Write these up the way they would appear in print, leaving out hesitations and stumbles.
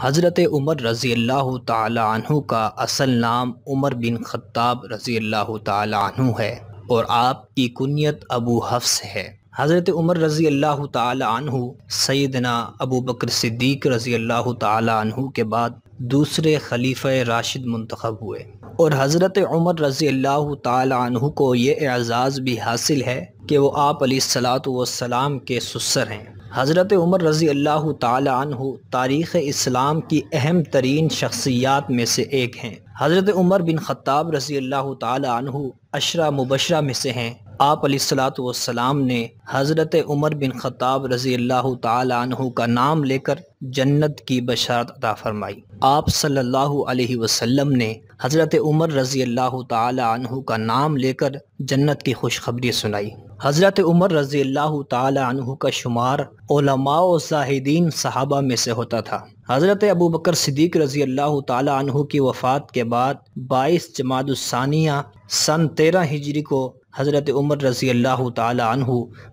حضرت عمر رضی اللہ تعالی عنہ کا اصل نام عمر بن خطاب رضی اللہ تعالی عنہ ہے اور آپ کی کنیت ابو حفص ہے۔ حضرت عمر رضی اللہ تعالی عنہ سیدنا ابو بکر صدیق رضی اللہ تعالی عنہ کے بعد دوسرے خلیفہ راشد منتخب ہوئے، اور حضرت عمر رضی اللہ تعالی عنہ کو یہ اعزاز بھی حاصل ہے کہ وہ آپ علیہ الصلاۃ والسلام کے سسر ہیں۔ حضرت عمر رضی اللہ تعالی عنہ تاریخ اسلام کی اہم ترین شخصیات میں سے ایک ہیں۔ حضرت عمر بن خطاب رضی اللہ تعالی عنہ عشرہ مبشرہ میں سے ہیں۔ آپ علیہ الصلاۃ والسلام نے حضرت عمر بن خطاب رضی اللہ تعالی عنہ کا نام لے کر جنت کی بشارت عطا فرمائی۔ آپ صلی اللہ علیہ وسلم نے حضرت عمر رضی اللہ تعالی عنہ کا نام لے کر جنت کی خوشخبری سنائی۔ حضرت عمر رضی اللہ تعالی عنہ کا شمار علماء و زاہدین صحابہ میں سے ہوتا تھا۔ حضرت ابو بکر صدیق رضی اللہ تعالی عنہ کی وفات کے بعد 22 جمادی الثانیہ سن 13 ہجری کو حضرت عمر رضی اللہ تعالی عنہ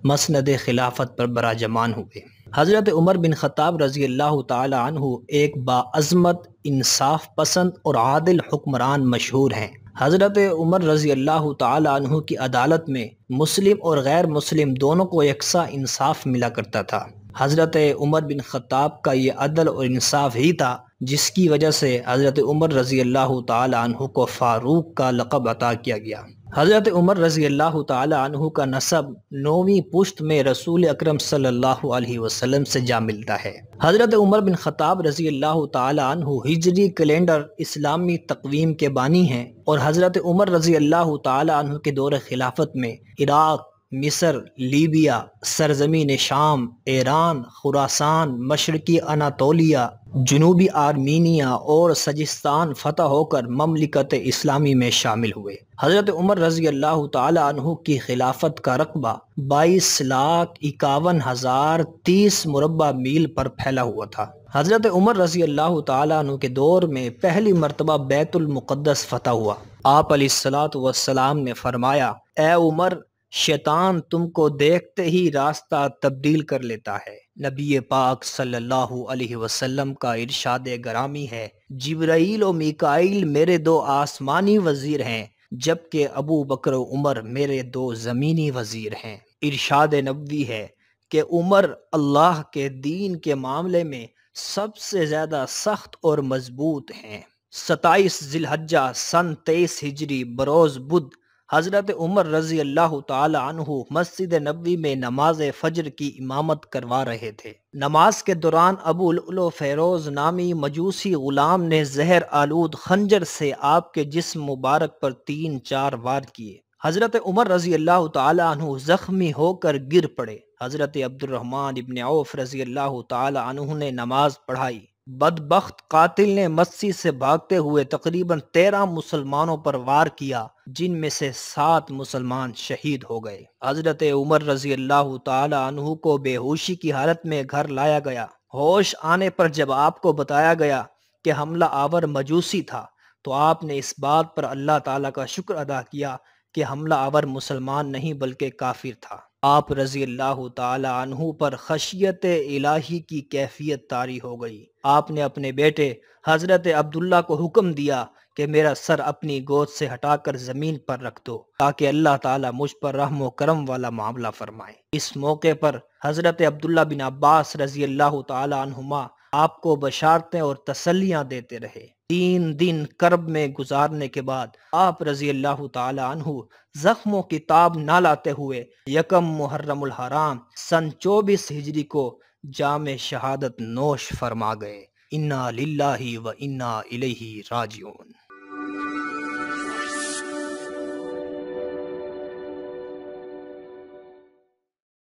مسند خلافت پر براجمان ہوئے۔ حضرت عمر بن خطاب رضی اللہ تعالی عنہ ایک باعظمت، انصاف پسند اور عادل حکمران مشہور ہیں۔ حضرت عمر رضی اللہ تعالی عنہ کی عدالت میں مسلم اور غیر مسلم دونوں کو یکساں انصاف ملا کرتا تھا۔ حضرت عمر بن خطاب کا یہ عدل اور انصاف ہی تھا جس کی وجہ سے حضرت عمر رضی اللہ تعالی عنہ کو فاروق کا لقب عطا کیا گیا۔ حضرت عمر رضی اللہ تعالی عنہ کا نسب 9ویں پشت میں رسول اکرم صلی اللہ علیہ وسلم سے جا ملتا ہے۔ حضرت عمر بن خطاب رضی اللہ تعالی عنہ ہجری کیلنڈر اسلامی تقویم کے بانی ہیں، اور حضرت عمر رضی اللہ تعالی عنہ کے دور خلافت میں عراق، مصر، لیبیا، سرزمین شام، ایران، خراسان، مشرقی اناطولیہ، جنوبی آرمینیا اور سجستان فتح ہو کر مملکت اسلامی میں شامل ہوئے۔ حضرت عمر رضی اللہ تعالی عنہ کی خلافت کا رقبہ 22,51,030 مربع میل پر پھیلا ہوا تھا۔ حضرت عمر رضی اللہ تعالی عنہ کے دور میں پہلی مرتبہ بیت المقدس فتح ہوا۔ آپ علیہ الصلاۃ والسلام نے فرمایا، اے عمر، شیطان تم کو دیکھتے ہی راستہ تبدیل کر لیتا ہے۔ نبی پاک صلی اللہ علیہ وسلم کا ارشاد گرامی ہے، جبرائیل و میکائیل میرے 2 آسمانی وزیر ہیں، جبکہ ابو بکر و عمر میرے 2 زمینی وزیر ہیں۔ ارشاد نبوی ہے کہ عمر اللہ کے دین کے معاملے میں سب سے زیادہ سخت اور مضبوط ہیں۔ 27 ذی الحجہ سن 23 ہجری بروز بدھ حضرت عمر رضی اللہ تعالی عنہ مسجد نبوی میں نماز فجر کی امامت کروا رہے تھے۔ نماز کے دوران ابو لؤلؤ فیروز نامی مجوسی غلام نے زہر آلود خنجر سے آپ کے جسم مبارک پر 3-4 وار کیے۔ حضرت عمر رضی اللہ تعالی عنہ زخمی ہو کر گر پڑے۔ حضرت عبد الرحمن ابن عوف رضی اللہ تعالی عنہ نے نماز پڑھائی۔ بدبخت قاتل نے مسجد سے بھاگتے ہوئے تقریباً 13 مسلمانوں پر وار کیا، جن میں سے 7 مسلمان شہید ہو گئے۔ حضرت عمر رضی اللہ تعالی عنہ کو بے ہوشی کی حالت میں گھر لایا گیا۔ ہوش آنے پر جب آپ کو بتایا گیا کہ حملہ آور مجوسی تھا تو آپ نے اس بات پر اللہ تعالیٰ کا شکر ادا کیا کہ حملہ آور مسلمان نہیں بلکہ کافر تھا۔ آپ رضی اللہ تعالی عنہ پر خشیت الہی کی کیفیت طاری ہو گئی۔ آپ نے اپنے بیٹے حضرت عبداللہ کو حکم دیا کہ میرا سر اپنی گود سے ہٹا کر زمین پر رکھ دو تاکہ اللہ تعالیٰ مجھ پر رحم و کرم والا معاملہ فرمائے۔ اس موقع پر حضرت عبداللہ بن عباس رضی اللہ تعالی عنہما آپ کو بشارتیں اور تسلیاں دیتے رہے۔ 3 دن کرب میں گزارنے کے بعد آپ رضی اللہ تعالی عنہ زخموں کی تاب نہ لاتے ہوئے 1 محرم الحرام سن 24 ہجری کو جام شہادت نوش فرما گئے۔ انا للہ و انا الیہ راجعون۔